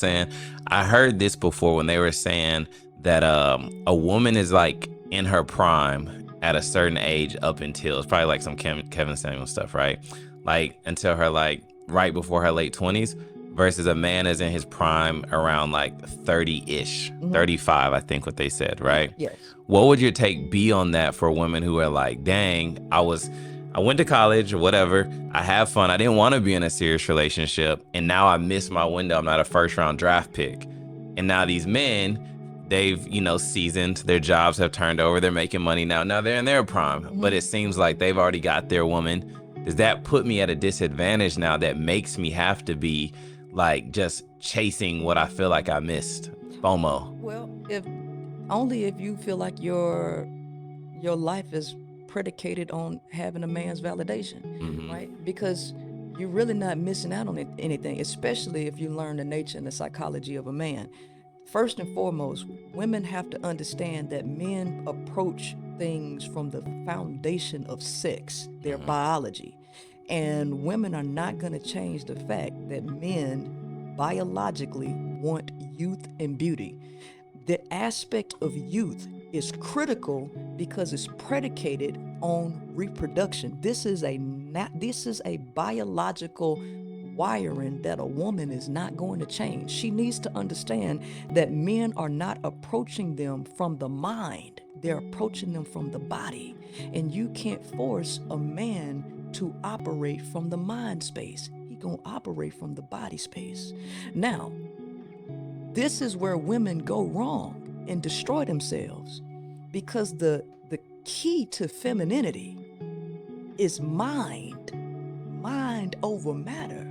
saying, I heard this before when they were saying that a woman is like in her prime at a certain age up until it's probably like some Kevin Samuel stuff, right? Like until her like right before her late 20s versus a man is in his prime around like 30-ish, 35, I think what they said, right? Yes. What would your take be on that for women who are like, dang, I went to college or whatever. I have fun. I didn't want to be in a serious relationship. And now I missed my window. I'm not a first round draft pick. And now these men, they've, seasoned. Their jobs have turned over. They're making money now. Now they're in their prime. But it seems like they've already got their woman. Does that put me at a disadvantage now that makes me have to be like just chasing what I feel like I missed? FOMO. Well, if you feel like your life is predicated on having a man's validation, Mm-hmm. right? Because you're really not missing out on anything, especially if you learn the nature and the psychology of a man. First and foremost, women have to understand that men approach things from the foundation of sex, their Mm-hmm. biology. And women are not going to change the fact that men biologically want youth and beauty. The aspect of youth is critical because it's predicated on reproduction. This is a biological wiring that a woman is not going to change. She needs to understand that men are not approaching them from the mind. They're approaching them from the body. And you can't force a man to operate from the mind space. He going to operate from the body space. Now, this is where women go wrong and destroy themselves because the key to femininity is mind over matter.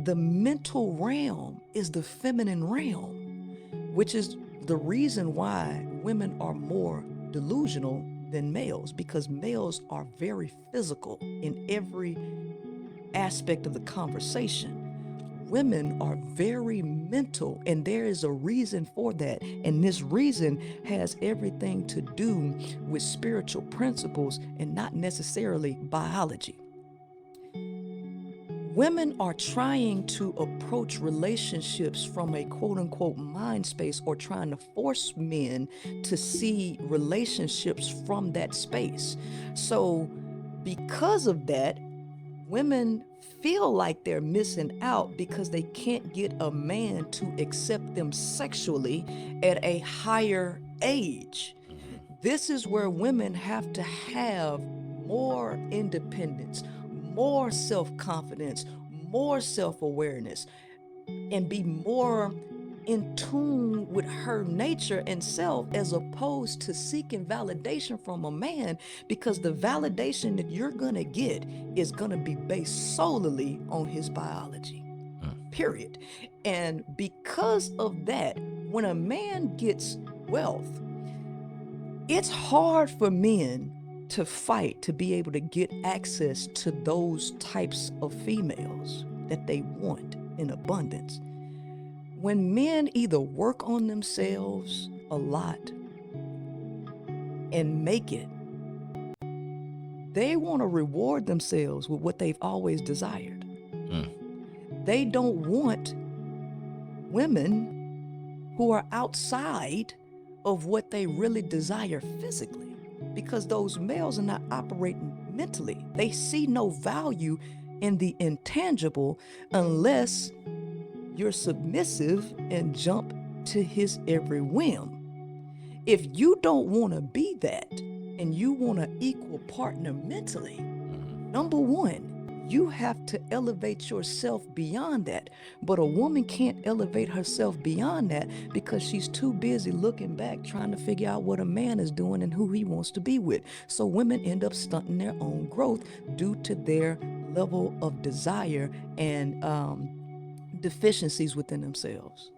The mental realm is the feminine realm, which is the reason why women are more delusional than males, because males are very physical in every aspect of the conversation. Women are very mental, and there is a reason for that. And this reason has everything to do with spiritual principles and not necessarily biology. Women are trying to approach relationships from a quote unquote mind space, or trying to force men to see relationships from that space. So, because of that, women feel like they're missing out because they can't get a man to accept them sexually at a higher age. This is where women have to have more independence, more self confidence, more self awareness, and be more in tune with her nature and self, as opposed to seeking validation from a man, because the validation that you're going to get is going to be based solely on his biology. Period. And because of that, when a man gets wealth, it's hard for men to fight to be able to get access to those types of females that they want in abundance. When men either work on themselves a lot and make it, they want to reward themselves with what they've always desired. Mm. They don't want women who are outside of what they really desire physically, because those males are not operating mentally. They see no value in the intangible unless you're submissive and jump to his every whim. If you don't want to be that and you want an equal partner mentally, number one, you have to elevate yourself beyond that. But a woman can't elevate herself beyond that because she's too busy looking back trying to figure out what a man is doing and who he wants to be with. So women end up stunting their own growth due to their level of desire and deficiencies within themselves.